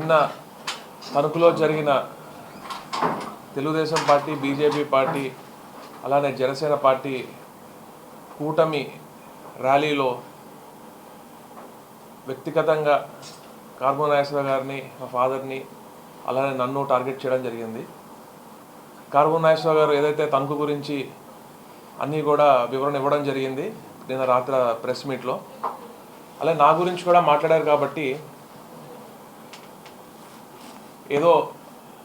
నిన్న తణుకులో జరిగిన తెలుగుదేశం పార్టీ, బీజేపీ పార్టీ, అలానే జనసేన పార్టీ కూటమి ర్యాలీలో వ్యక్తిగతంగా కార్బన్ నాగేశ్వరరావు గారిని, మా ఫాదర్ని, అలానే నన్ను టార్గెట్ చేయడం జరిగింది. కార్బన్ నాగేశ్వరరావు గారు ఏదైతే తణుకు గురించి అన్నీ కూడా వివరణ ఇవ్వడం జరిగింది నిన్న రాత్రి ప్రెస్ మీట్లో, అలాగే నా గురించి కూడా మాట్లాడారు. కాబట్టి ఏదో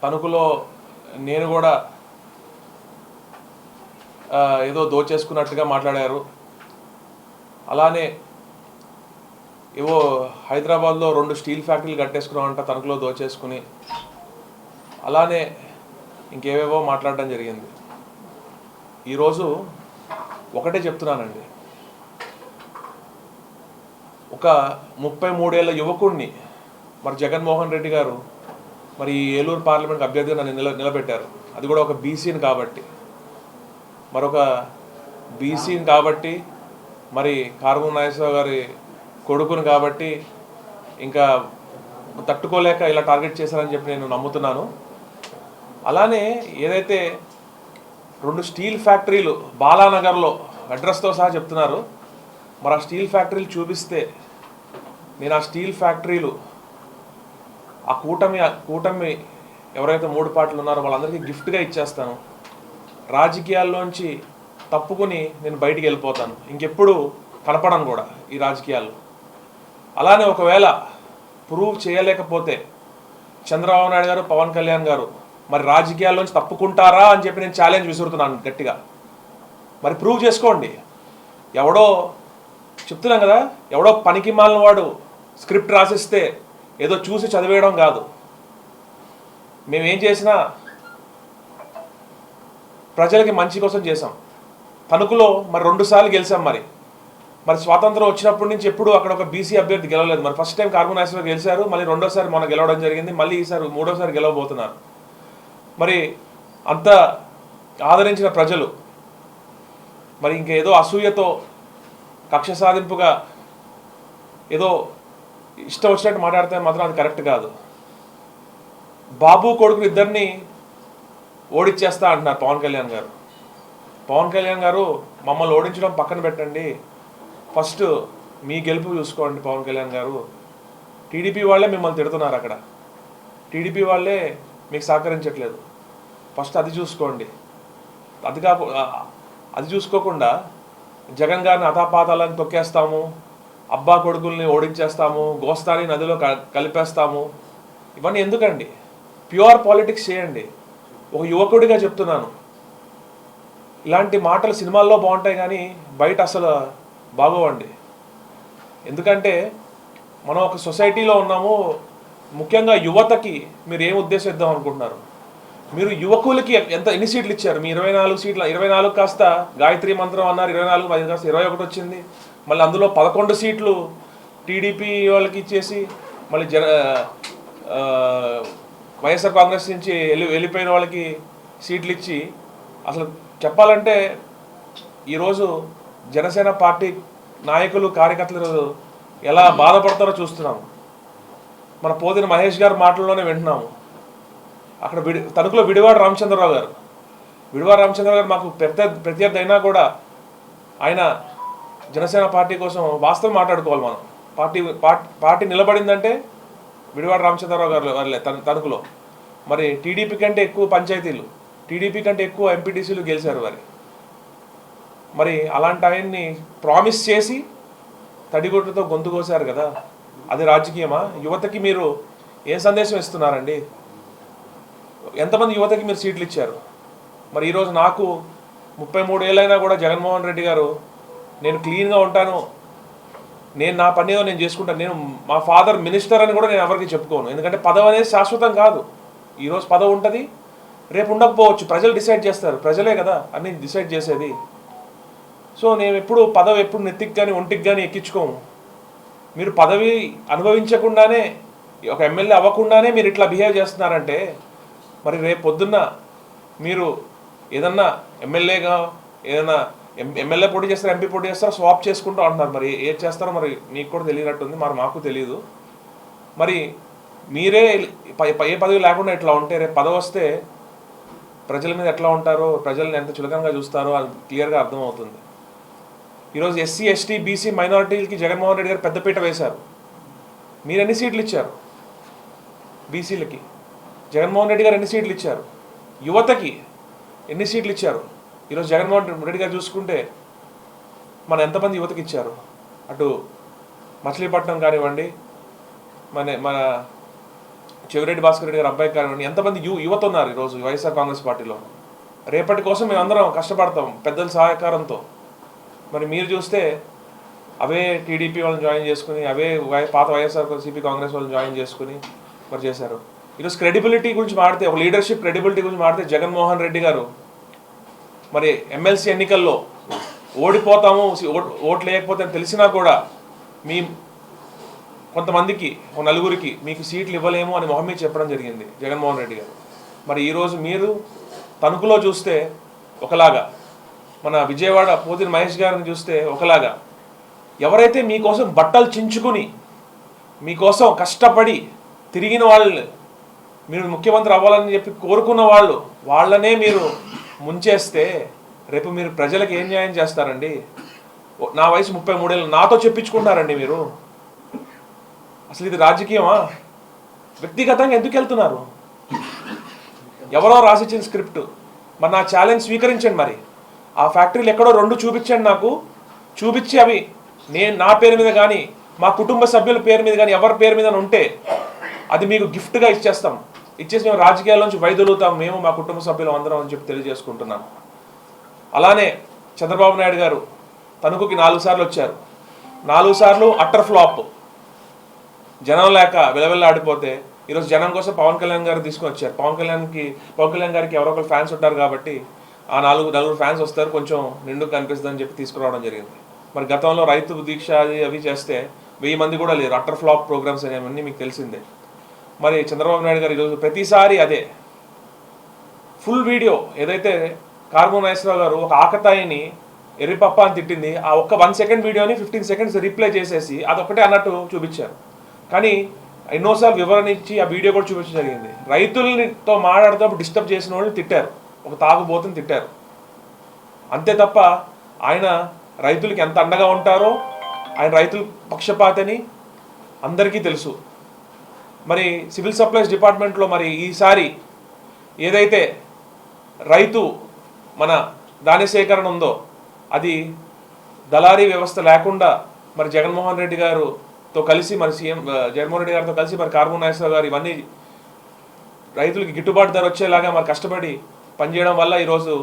తణుకులో నేను కూడా ఏదో దోచేసుకున్నట్టుగా మాట్లాడారు. అలానే ఏవో హైదరాబాద్లో 2 స్టీల్ ఫ్యాక్టరీలు కట్టేసుకున్నామంట తణుకులో దోచేసుకుని, అలానే ఇంకేవేవో మాట్లాడడం జరిగింది. ఈరోజు ఒకటే చెప్తున్నానండి, ఒక 33 ఏళ్ళ యువకుడిని మరి జగన్మోహన్ రెడ్డి గారు మరి ఏలూరు పార్లమెంట్కి అభ్యర్థిగా నన్ను నిలబెట్టారు. అది కూడా ఒక బీసీని కాబట్టి, మరొక బీసీని కాబట్టి, మరి కార్బన్ నాగేశ్వరరావు గారి కొడుకుని కాబట్టి ఇంకా తట్టుకోలేక ఇలా టార్గెట్ చేశారని చెప్పి నేను నమ్ముతున్నాను. అలానే ఏదైతే 2 స్టీల్ ఫ్యాక్టరీలు బాలానగర్లో అడ్రస్తో సహా చెప్తున్నారు, మరి ఆ స్టీల్ ఫ్యాక్టరీలు చూపిస్తే నేను ఆ స్టీల్ ఫ్యాక్టరీలు ఆ కూటమి ఎవరైతే 3 పార్టీలు ఉన్నారో వాళ్ళందరికీ గిఫ్ట్గా ఇచ్చేస్తాను. రాజకీయాల్లోంచి తప్పుకుని నేను బయటికి వెళ్ళిపోతాను, ఇంకెప్పుడు కనపడను కూడా ఈ రాజకీయాల్లో. అలానే ఒకవేళ ప్రూవ్ చేయలేకపోతే చంద్రబాబు నాయుడు గారు, పవన్ కళ్యాణ్ గారు మరి రాజకీయాల్లోంచి తప్పుకుంటారా అని చెప్పి నేను ఛాలెంజ్ విసురుతున్నాను గట్టిగా. మరి ప్రూవ్ చేసుకోండి. ఎవడో చెప్తున్నాం కదా, ఎవడో పనికి మాలిన వాడు స్క్రిప్ట్ రాసిస్తే ఏదో చూసి చదివేయడం కాదు. మేమేం చేసినా ప్రజలకి మంచి కోసం చేసాం. తణుకులో మరి 2 సార్లు గెలిచాం. మరి స్వాతంత్రం వచ్చినప్పటి నుంచి ఎప్పుడు అక్కడ ఒక బీసీ అభ్యర్థి గెలవలేదు. మరి ఫస్ట్ టైం కార్బన్ నాగేశ్వరరావు గెలిచారు, మళ్ళీ 2వసారి మొన్న గెలవడం జరిగింది, మళ్ళీ ఈసారి 3వసారి గెలవబోతున్నారు. మరి అంత ఆదరించిన ప్రజలు మరి ఇంకేదో అసూయతో కక్ష సాధింపుగా ఏదో ఇష్టం వచ్చినట్టు మాట్లాడితే మాత్రం అది కరెక్ట్ కాదు. బాబు కొడుకులు ఇద్దరిని ఓడించేస్తా అంటున్నారు పవన్ కళ్యాణ్ గారు. పవన్ కళ్యాణ్ గారు మమ్మల్ని ఓడించడం పక్కన పెట్టండి, ఫస్ట్ మీ గెలుపు చూసుకోండి. పవన్ కళ్యాణ్ గారు, టీడీపీ వాళ్ళే మిమ్మల్ని తిడుతున్నారు, అక్కడ టీడీపీ వాళ్ళే మీకు సహకరించట్లేదు, ఫస్ట్ అది చూసుకోండి. అది చూసుకోకుండా జగన్ గారిని అతాపాతాలను తొక్కేస్తాము, అబ్బా కొడుకుల్ని ఓడించేస్తాము, గోస్తాని నదిలో కలిపేస్తాము, ఇవన్నీ ఎందుకండి? ప్యూర్ పాలిటిక్స్ చేయండి. ఒక యువకుడిగా చెప్తున్నాను, ఇలాంటి మాటలు సినిమాల్లో బాగుంటాయి కానీ బయట అసలు బాగోవండి. ఎందుకంటే మనం ఒక సొసైటీలో ఉన్నాము. ముఖ్యంగా యువతకి మీరు ఏం ఉద్దేశిద్దాం అనుకుంటున్నారు? మీరు యువకులకి ఎన్ని సీట్లు ఇచ్చారు? మీ 24 సీట్లు, 24 కాస్త గాయత్రి మంత్రం అన్నారు, 24 కాస్త 21 వచ్చింది. మళ్ళీ అందులో 11 సీట్లు టీడీపీ వాళ్ళకి ఇచ్చేసి మళ్ళీ వైఎస్ఆర్ కాంగ్రెస్ నుంచి వెళ్ళిపోయిన వాళ్ళకి సీట్లు ఇచ్చి, అసలు చెప్పాలంటే ఈరోజు జనసేన పార్టీ నాయకులు, కార్యకర్తలు ఎలా బాధపడతారో చూస్తున్నాము. మన పోదిన మహేష్ గారి మాటల్లోనే వింటున్నాము. అక్కడ తణుకులో విడివాడ రామచంద్రరావు గారు మాకు ప్రత్యర్థి అయినా కూడా ఆయన జనసేన పార్టీ కోసం వాస్తవం మాట్లాడుకోవాలి. మనం పార్టీ నిలబడిందంటే విడివాడ రామచంద్రరావు గారు వాళ్ళే తణుకులో. మరి టీడీపీ కంటే ఎక్కువ పంచాయతీలు, టీడీపీ కంటే ఎక్కువ ఎంపీటీసీలు గెలిచారు మరి అలాంటి ఆయన్ని ప్రామిస్ చేసి తడిగొట్టుతో గొంతు కోసారు కదా, అది రాజకీయమా? యువతకి మీరు ఏం సందేశం ఇస్తున్నారండి? ఎంతమంది యువతకి మీరు సీట్లు ఇచ్చారు? మరి ఈరోజు నాకు 33 ఏళ్ళైనా కూడా జగన్మోహన్ రెడ్డి గారు నేను క్లీన్గా ఉంటాను, నేను నా పని నేను చేసుకుంటాను, నేను మా ఫాదర్ మినిస్టర్ అని కూడా నేను ఎవరికి చెప్పుకోను. ఎందుకంటే పదవి అనేది శాశ్వతం కాదు. ఈరోజు పదవి ఉంటుంది, రేపు ఉండకపోవచ్చు. ప్రజలు డిసైడ్ చేస్తారు, ప్రజలే కదా అన్ని డిసైడ్ చేసేది. సో నేను పదవి ఎప్పుడు నెత్తికి కానీ ఒంటికి కానీ ఎక్కించుకోము. మీరు పదవి అనుభవించకుండానే, ఒక ఎమ్మెల్యే అవ్వకుండానే మీరు ఇట్లా బిహేవ్ చేస్తున్నారంటే మరి రేపు పొద్దున్న మీరు ఏదన్నా ఎమ్మెల్యేగా ఏదైనా ఎమ్మెల్యే పోటీ చేస్తారు, ఎంపీ పోటీ చేస్తారు, స్వాప్ చేసుకుంటూ అంటున్నారు. మరి ఏం చేస్తారో మరి మీకు కూడా తెలియనట్టుంది, మరి మాకు తెలియదు. మరి మీరే ఏ పదవి లేకుండా ఇట్లా ఉంటే రేపు పదవి వస్తే ప్రజల మీద ఎట్లా ఉంటారో, ప్రజల్ని ఎంత చులకనగా చూస్తారో అది క్లియర్గా అర్థమవుతుంది. ఈరోజు ఎస్సీ ఎస్టీ బీసీ మైనారిటీలకి జగన్మోహన్ రెడ్డి గారు పెద్దపీట వేశారు. మీరు ఎన్ని సీట్లు ఇచ్చారు బీసీలకి? జగన్మోహన్ రెడ్డి గారు ఎన్ని సీట్లు ఇచ్చారు? యువతకి ఎన్ని సీట్లు ఇచ్చారు? ఈరోజు జగన్మోహన్ రెడ్డి గారు చూసుకుంటే మన ఎంతమంది యువతకి ఇచ్చారు? అటు మచిలీపట్నం కానివ్వండి, మన చెవిరెడ్డి భాస్కర్ రెడ్డి గారు అబ్బాయికి కానివ్వండి, ఎంతమంది యువత ఉన్నారు ఈరోజు వైఎస్ఆర్ కాంగ్రెస్ పార్టీలో. రేపటి కోసం మేము అందరం కష్టపడతాం పెద్దల సహకారంతో. మరి మీరు చూస్తే అవే టీడీపీ వాళ్ళని జాయిన్ చేసుకుని, అవే పాత వైఎస్ఆర్సీపీ కాంగ్రెస్ వాళ్ళని జాయిన్ చేసుకుని మరి చేశారు. ఈరోజు క్రెడిబిలిటీ గురించి మాడితే, ఒక లీడర్షిప్ క్రెడిబిలిటీ గురించి మాడితే జగన్మోహన్ రెడ్డి గారు మరి ఎమ్మెల్సీ ఎన్నికల్లో ఓడిపోతాము, ఓట్లు లేకపోతే అని తెలిసినా కూడా మీ కొంతమందికి, ఒక నలుగురికి మీకు సీట్లు ఇవ్వలేము అని మొహమ్మీ చెప్పడం జరిగింది జగన్మోహన్ రెడ్డి గారు. మరి ఈరోజు మీరు తణుకులో చూస్తే ఒకలాగా, మన విజయవాడ పోతిన మహేష్ గారిని చూస్తే ఒకలాగా, ఎవరైతే మీకోసం బట్టలు చించుకుని మీకోసం కష్టపడి తిరిగిన వాళ్ళు, మీరు ముఖ్యమంత్రి అవ్వాలని చెప్పి కోరుకున్న వాళ్ళనే మీరు ముంచేస్తే రేపు మీరు ప్రజలకు ఏం న్యాయం చేస్తారండి? నా వయసు 33 ఏళ్ళు, నాతో చెప్పించుకుంటారండి మీరు? అసలు ఇది రాజకీయమా? వ్యక్తిగతంగా ఎందుకు వెళ్తున్నారు? ఎవరో రాసిచ్చిన స్క్రిప్ట్. మరి నా ఛాలెంజ్ స్వీకరించండి. మరి ఆ ఫ్యాక్టరీలు ఎక్కడో 2 చూపించండి నాకు. చూపించి అవి నా పేరు మీద కానీ, మా కుటుంబ సభ్యుల పేరు మీద కానీ, ఎవరి పేరు మీద ఉంటే అది మీకు గిఫ్ట్గా ఇచ్చేస్తాం. ఇచ్చేసి మేము రాజకీయాల నుంచి వైదొలుగుతాం, మేము మా కుటుంబ సభ్యులు అందరం అని చెప్పి తెలియజేసుకుంటున్నాను. అలానే చంద్రబాబు నాయుడు గారు తణుకుకి 4 సార్లు వచ్చారు. 4 సార్లు అట్టర్ ఫ్లాప్. జనం లేక విలవిల్లాడిపోతే ఈరోజు జనం కోసం పవన్ కళ్యాణ్ గారు తీసుకొని వచ్చారు. పవన్ కళ్యాణ్ గారికి ఎవరో ఒకరు ఫ్యాన్స్ ఉంటారు కాబట్టి ఆ నలుగురు ఫ్యాన్స్ వస్తారు, కొంచెం నిండు కనిపిస్తుంది అని చెప్పి తీసుకురావడం జరిగింది. మరి గతంలో రైతు దీక్ష అవి చేస్తే 1000 మంది కూడా లేరు. అట్టర్ ఫ్లాప్ ప్రోగ్రామ్స్ అనేవన్నీ మీకు తెలిసిందే. మరి చంద్రబాబు నాయుడు గారు ఈరోజు ప్రతిసారి అదే ఫుల్ వీడియో. ఏదైతే కార్మూర్ నాగేశ్వరరావు గారు ఒక ఆకతాయిని ఎర్రిపప్ప అని తిట్టింది, ఆ ఒక్క 1 సెకండ్ వీడియోని 15 సెకండ్స్ రీప్లై చేసేసి అదొక్కటే అన్నట్టు చూపించారు. కానీ ఎన్నోసార్లు వివరణ ఇచ్చి ఆ వీడియో కూడా చూపించడం జరిగింది. రైతులతో మాట్లాడుతూ డిస్టర్బ్ చేసిన వాళ్ళని తిట్టారు, ఒక తాగుబోతుని తిట్టారు. అంతే తప్ప ఆయన రైతులకి ఎంత అండగా ఉంటారో, ఆయన రైతుల పక్షపాతని అందరికీ తెలుసు. మరి సివిల్ సప్లైస్ డిపార్ట్మెంట్లో మరి ఈసారి ఏదైతే రైతు మన ధాన్య సేకరణ ఉందో అది దళారీ వ్యవస్థ లేకుండా మరి జగన్మోహన్ రెడ్డి గారుతో కలిసి, మరి సీఎం జగన్మోహన్ రెడ్డి గారితో కలిసి మరి కార్మూర్ నాగేశ్వరరావు గారు ఇవన్నీ రైతులకి గిట్టుబాటు ధర వచ్చేలాగా మరి కష్టపడి పనిచేయడం వల్ల ఈరోజు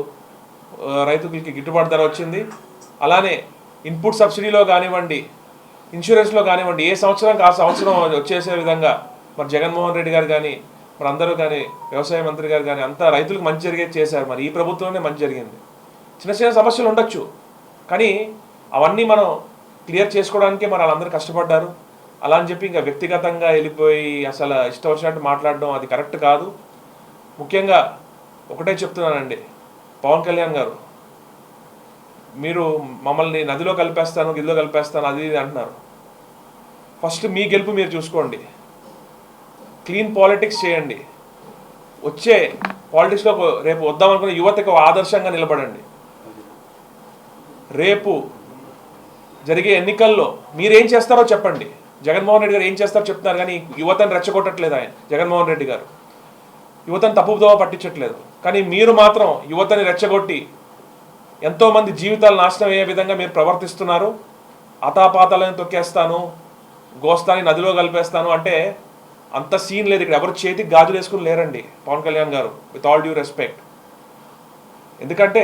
రైతులకి గిట్టుబాటు ధర వచ్చింది. అలానే ఇన్పుట్ సబ్సిడీలో కానివ్వండి, ఇన్సూరెన్స్లో కానివ్వండి, ఏ సంవత్సరానికి ఆ సంవత్సరం వచ్చేసే విధంగా మరి జగన్మోహన్ రెడ్డి గారు కానీ, మరి అందరూ కానీ, వ్యవసాయ మంత్రి గారు కానీ అంతా రైతులకు మంచి జరిగేది చేశారు. మరి ఈ ప్రభుత్వంలోనే మంచి జరిగింది. చిన్న చిన్న సమస్యలు ఉండొచ్చు, కానీ అవన్నీ మనం క్లియర్ చేసుకోవడానికే మరి వాళ్ళందరూ కష్టపడ్డారు. అలా అని చెప్పి ఇంకా వ్యక్తిగతంగా వెళ్ళిపోయి అసలు ఇష్టం వచ్చినట్టు మాట్లాడడం అది కరెక్ట్ కాదు. ముఖ్యంగా ఒకటే చెప్తున్నానండి, పవన్ కళ్యాణ్ గారు, మీరు మమ్మల్ని నదిలో కలిపేస్తాను, గిదిలో కలిపేస్తాను అది ఇది అంటున్నారు. ఫస్ట్ మీ గెలుపు మీరు చూసుకోండి, క్లీన్ పాలిటిక్స్ చేయండి. వచ్చే పాలిటిక్స్లో రేపు వద్దామనుకున్న యువతకు ఆదర్శంగా నిలబడండి. రేపు జరిగే ఎన్నికల్లో మీరేం చేస్తారో చెప్పండి. జగన్మోహన్ రెడ్డి గారు ఏం చేస్తారో చెప్తున్నారు, కానీ యువతను రెచ్చగొట్టట్లేదు ఆయన. జగన్మోహన్ రెడ్డి గారు యువతను తప్పుదోవ పట్టించట్లేదు, కానీ మీరు మాత్రం యువతని రెచ్చగొట్టి ఎంతోమంది జీవితాలు నాశనం అయ్యే విధంగా మీరు ప్రవర్తిస్తున్నారు. అతాపాతాలను తొక్కేస్తాను, గోస్తాని నదిలో కలిపేస్తాను అంటే అంత సీన్ లేదు. ఇక్కడ ఎవరు చేతికి గాజులు వేసుకుని లేరండి పవన్ కళ్యాణ్ గారు, విత్ ఆల్ డ్యూ రెస్పెక్ట్. ఎందుకంటే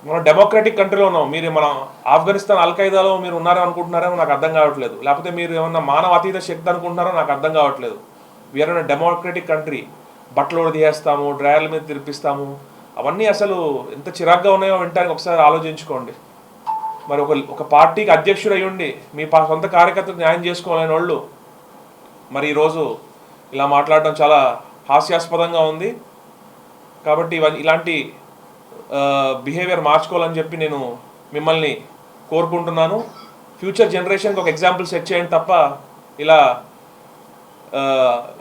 మనం డెమోక్రటిక్ కంట్రీలో ఉన్నాం. మీరు మన ఆఫ్ఘనిస్తాన్ అల్ఖైదాలో మీరు ఉన్నారో అనుకుంటున్నారో నాకు అర్థం కావట్లేదు, లేకపోతే మీరు ఏమన్నా మానవ అతీత శక్తి అనుకుంటున్నారో నాకు అర్థం కావట్లేదు. We are in democratic country. బట్టలు తీయేస్తాము, డ్రైవర్ల మీద తిరిపిస్తాము, అవన్నీ అసలు ఎంత చిరాగ్గా ఉన్నాయో వింటానికి ఒకసారి ఆలోచించుకోండి. మరి ఒక పార్టీకి అధ్యక్షుడు అయ్యుండి మీ సొంత కార్యకర్తలు న్యాయం చేసుకోలేని వాళ్ళు మరి ఈరోజు ఇలా మాట్లాడడం చాలా హాస్యాస్పదంగా ఉంది. కాబట్టి ఇలాంటి బిహేవియర్ మార్చుకోవాలని చెప్పి నేను మిమ్మల్ని కోరుకుంటున్నాను. ఫ్యూచర్ జనరేషన్కి ఒక ఎగ్జాంపుల్ సెట్ చేయండి తప్ప ఇలా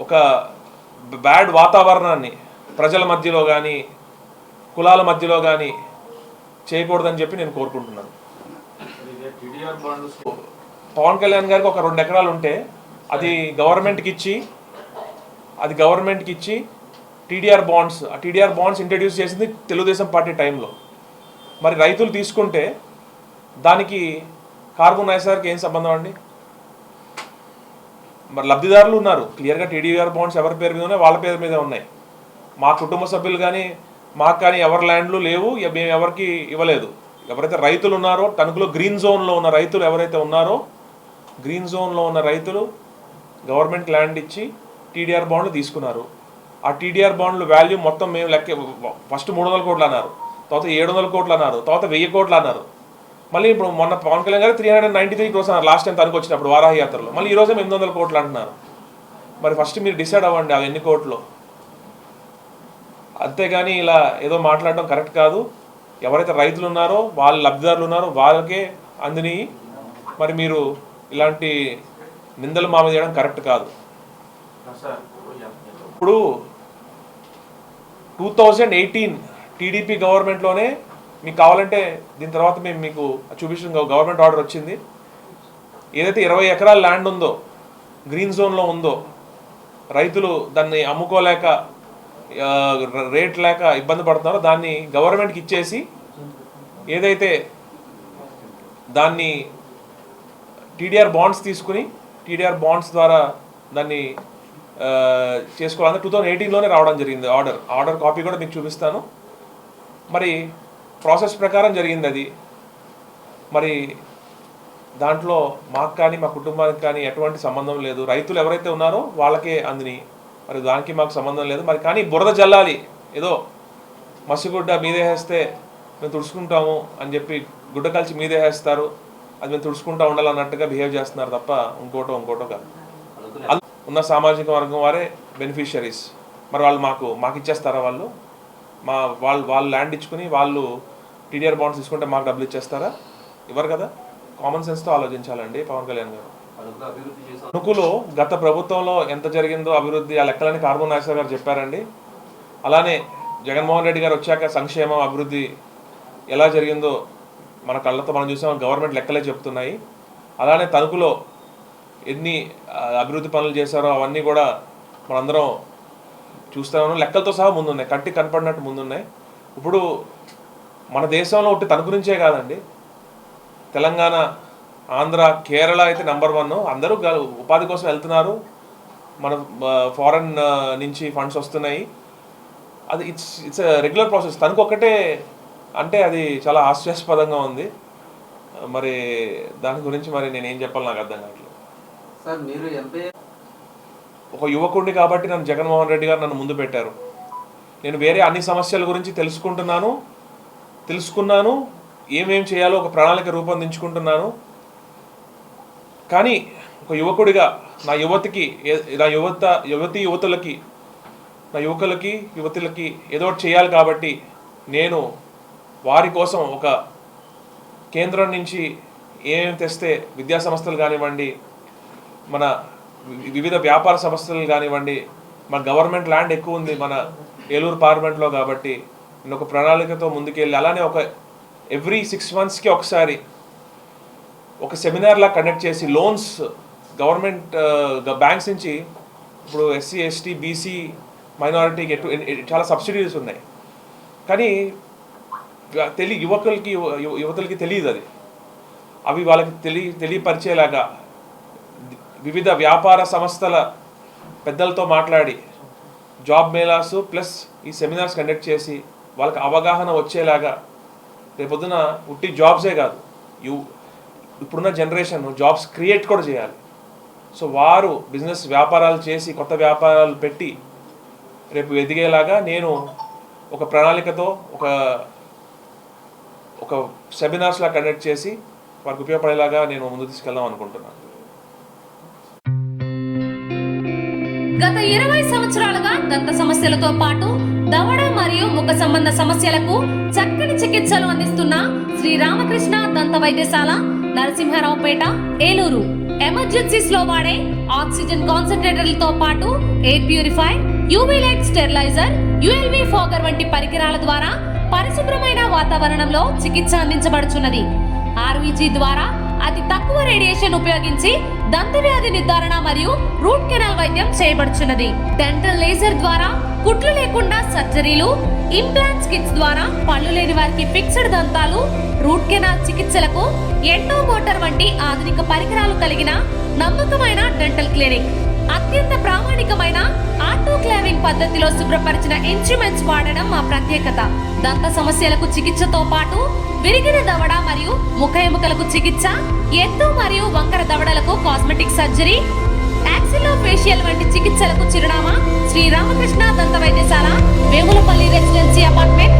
ఒక బ్యాడ్ వాతావరణాన్ని ప్రజల మధ్యలో కానీ కులాల మధ్యలో కానీ చేయకూడదని చెప్పి నేను కోరుకుంటున్నాను. పవన్ కళ్యాణ్ గారికి ఒక 2 ఎకరాలు ఉంటే అది గవర్నమెంట్కి ఇచ్చి టీడీఆర్ బాండ్స్ ఇంట్రడ్యూస్ చేసింది తెలుగుదేశం పార్టీ టైంలో. మరి రైతులు తీసుకుంటే దానికి కార్బన్ నాయసార్కి ఏం సంబంధం అండి? మరి లబ్ధిదారులు ఉన్నారు, క్లియర్గా టీడీఆర్ బాండ్స్ ఎవరి పేరు మీద ఉన్నాయి, వాళ్ళ పేరు మీద ఉన్నాయి. మా కుటుంబ సభ్యులు కానీ మాకు కానీ ఎవరి ల్యాండ్లు లేవు, మేము ఎవరికి ఇవ్వలేదు. ఎవరైతే రైతులు ఉన్నారో తణుకులో గ్రీన్ జోన్లో ఉన్న రైతులు ఎవరైతే ఉన్నారో గ్రీన్ జోన్లో ఉన్న రైతులు గవర్నమెంట్ ల్యాండ్ ఇచ్చి టీడీఆర్ బాండ్లు తీసుకున్నారు. ఆ టీడీఆర్ బాండ్లు వాల్యూ మొత్తం మేము ఫస్ట్ 300 కోట్లు అన్నారు, తర్వాత 700 కోట్లు అన్నారు, తర్వాత 1000 కోట్లు అన్నారు. మళ్ళీ ఇప్పుడు మొన్న పవన్ కళ్యాణ్ గారు 393 క్రోర్స్ అన్నారు లాస్ట్ టైం తనకు వచ్చినప్పుడు వారాహి యాత్రలో. మళ్ళీ ఈరోజే 800 కోట్లు అంటున్నారు. మరి ఫస్ట్ మీరు డిసైడ్ అవ్వండి అవి ఎన్ని కోట్లు. అంతేగాని ఇలా ఏదో మాట్లాడడం కరెక్ట్ కాదు. ఎవరైతే రైతులు ఉన్నారో వాళ్ళ లబ్ధిదారులు ఉన్నారో వాళ్ళకే అందిని మరి మీరు ఇలాంటి నిందలు మామ చేయడం కరెక్ట్ కాదు. ఇప్పుడు 2018 టీడీపీ గవర్నమెంట్లోనే మీకు కావాలంటే దీని తర్వాత మేము మీకు చూపించిన గవర్నమెంట్ ఆర్డర్ వచ్చింది. ఏదైతే 20 ఎకరాల ల్యాండ్ ఉందో గ్రీన్ జోన్లో ఉందో రైతులు దాన్ని అమ్ముకోలేక రేట్ లేక ఇబ్బంది పడుతున్నారో దాన్ని గవర్నమెంట్కి ఇచ్చేసి ఏదైతే దాన్ని టీడీఆర్ బాండ్స్ తీసుకుని టీడీఆర్ బాండ్స్ ద్వారా దాన్ని చేసుకోవాలంటే 2018లోనే రావడం జరిగింది ఆర్డర్ కాపీ కూడా మీకు చూపిస్తాను. మరి ప్రాసెస్ ప్రకారం జరిగింది అది. మరి దాంట్లో మాకు కానీ మా కుటుంబానికి కానీ ఎటువంటి సంబంధం లేదు. రైతులు ఎవరైతే ఉన్నారో వాళ్ళకే అందిని, మరి దానికి మాకు సంబంధం లేదు. మరి కానీ బురద జల్లాలి, ఏదో మసిగుడ్డ మీదేసేస్తే మేము తుడుచుకుంటాము అని చెప్పి గుడ్డ కలిసి మీదేసేస్తారు, అది మేము తుడుచుకుంటా ఉండాలన్నట్టుగా బిహేవ్ చేస్తున్నారు తప్ప ఇంకోటో కాదు. ఉన్న సామాజిక వర్గం వారే బెనిఫిషియరీస్. మరి వాళ్ళు మాకు ఇచ్చేస్తారా? వాళ్ళు ల్యాండ్ ఇచ్చుకుని వాళ్ళు టీడీఆర్ బాండ్స్ తీసుకుంటే మాకు డబ్బులు ఇచ్చేస్తారా? ఇవ్వరు కదా. కామన్ సెన్స్తో ఆలోచించాలండి పవన్ కళ్యాణ్ గారు. తణుకులో గత ప్రభుత్వంలో ఎంత జరిగిందో అభివృద్ధి ఆ లెక్కలని కార్బన్ నాయసార్ గారు చెప్పారండి. అలానే జగన్మోహన్ రెడ్డి గారు వచ్చాక సంక్షేమం అభివృద్ధి ఎలా జరిగిందో మన కళ్ళతో మనం చూసాం, గవర్నమెంట్ లెక్కలే చెప్తున్నాయి. అలానే తణుకులో ఎన్ని అభివృద్ధి పనులు చేశారో అవన్నీ కూడా మనందరం చూస్తూ ఉన్నాం. లెక్కలతో సహా ముందున్నాయి, కట్టి కనపడినట్టు ముందున్నాయి. ఇప్పుడు మన దేశంలో ఒకటి తణుకు నుంచే కాదండి, తెలంగాణ, ఆంధ్ర, కేరళ అయితే నెంబర్ 1. అందరూ ఉపాధి కోసం వెళ్తున్నారు. మన ఫారెన్ నుంచి ఫండ్స్ వస్తున్నాయి. అది ఇట్స్ రెగ్యులర్ ప్రాసెస్. తనకు ఒక్కటే అంటే అది చాలా హాస్యాస్పదంగా ఉంది. మరి దాని గురించి మరి నేను ఏం చెప్పాలి నాకు అర్థం కావట్లేదు. సార్ మీరు ఒక యువకుడిని కాబట్టి నన్ను జగన్మోహన్ రెడ్డి గారు నన్ను ముందు పెట్టారు. నేను వేరే అన్ని సమస్యల గురించి తెలుసుకున్నాను, ఏమేం చేయాలో ఒక ప్రణాళిక రూపొందించుకుంటున్నాను. కానీ ఒక యువకుడిగా నా యువతులకి ఏదో ఒకటి చేయాలి కాబట్టి నేను వారి కోసం ఒక కేంద్రం నుంచి ఏమేమి తెస్తే విద్యా సంస్థలు కానివ్వండి, మన వివిధ వ్యాపార సంస్థలు కానివ్వండి, మన గవర్నమెంట్ ల్యాండ్ ఎక్కువ ఉంది మన ఏలూరు పార్లమెంట్లో కాబట్టి నేను ఒక ప్రణాళికతో ముందుకెళ్ళి అలానే ఒక ఎవ్రీ 6 monthsకి ఒకసారి ఒక సెమినార్లా కండక్ట్ చేసి లోన్స్ గవర్నమెంట్ బ్యాంక్స్ నుంచి ఇప్పుడు ఎస్సీ, ఎస్టీ, బీసీ, మైనారిటీకి చాలా సబ్సిడీస్ ఉన్నాయి. కానీ యువతలకి తెలియదు అది. అవి వాళ్ళకి తెలియపరిచేలాగా వివిధ వ్యాపార సంస్థల పెద్దలతో మాట్లాడి జాబ్ మేళాస్ ప్లస్ ఈ సెమినార్స్ కండక్ట్ చేసి వాళ్ళకి అవగాహన వచ్చేలాగా రేపొద్దున ఉట్టి జాబ్సే కాదు, ఇప్పుడున్న జనరేషన్ జాబ్స్ క్రియేట్ కూడా చేయాలి. సో వారు బిజినెస్ వ్యాపారాలు చేసి కొత్త వ్యాపారాలు పెట్టి రేపు ఎదిగేలాగా నేను ఒక ప్రణాళికతో ఒక సెమినార్స్లా కండక్ట్ చేసి వారికి ఉపయోగపడేలాగా నేను ముందు తీసుకెళ్దాం అనుకుంటున్నాను. గత 20 సంవత్సరాలుగా దంత సమస్యలతో పాటు దవడ మరియు ముఖ సంబంధ సమస్యలకు చక్కని చికిత్సలు అందిస్తున్న శ్రీ రామకృష్ణ దంత వైద్యశాల, నరసింహారావుపేట, ఏలూరు. ఎమర్జెన్సీస్ లో వాడే ఆక్సిజన్ కాన్సంట్రేటర్లతో పాటు air purify, UV light steriliser, ULV fogger వంటి పరికరాల ద్వారా పరిశుభ్రమైన వాతావరణంలో చికిత్స అందించబడుచున్నది. ఆర్వీజీ ద్వారా అతి తక్కువ రేడియేషన్ ఉపయోగించి దంతవ్యాధి నిర్ధారణ మరియు రూట్ కెనాల్ వైద్యం చేయబడుచున్నది. డెంటల్ లేజర్ ద్వారా కుట్లు లేకుండా సర్జరీలు, ఇంప్లాంట్స్ కిట్స్ ద్వారా పళ్ళు లేని వారికి ఫిక్స్డ్ దంతాలు, రూట్ కెనాల్ చికిత్సలకు ఎండో మోటార్ వంటి ఆధునిక పరికరాలు కలిగిన నమ్మకమైన డెంటల్ క్లినిక్. అత్యంత ప్రామాణికమైన ఆటోక్లావింగ్ పద్ధతిలో శుభ్రపరిచిన ఇన్స్ట్రుమెంట్స్ వాడడం మా ప్రత్యేకత. దంత సమస్యలకు చికిత్సతో పాటు విరిగిన దవడ మరియు ముఖ ఎముకలకు చికిత్స, ఎత్తు మరియు వంకర దవడలకు కాస్మెటిక్ సర్జరీ, యాక్సిలోఫేషియల్ వంటి చికిత్సలకు చిరునామా శ్రీ రామకృష్ణ దంత వైద్యశాల, వేములపల్లి రెసిడెన్సీ అపార్ట్మెంట్,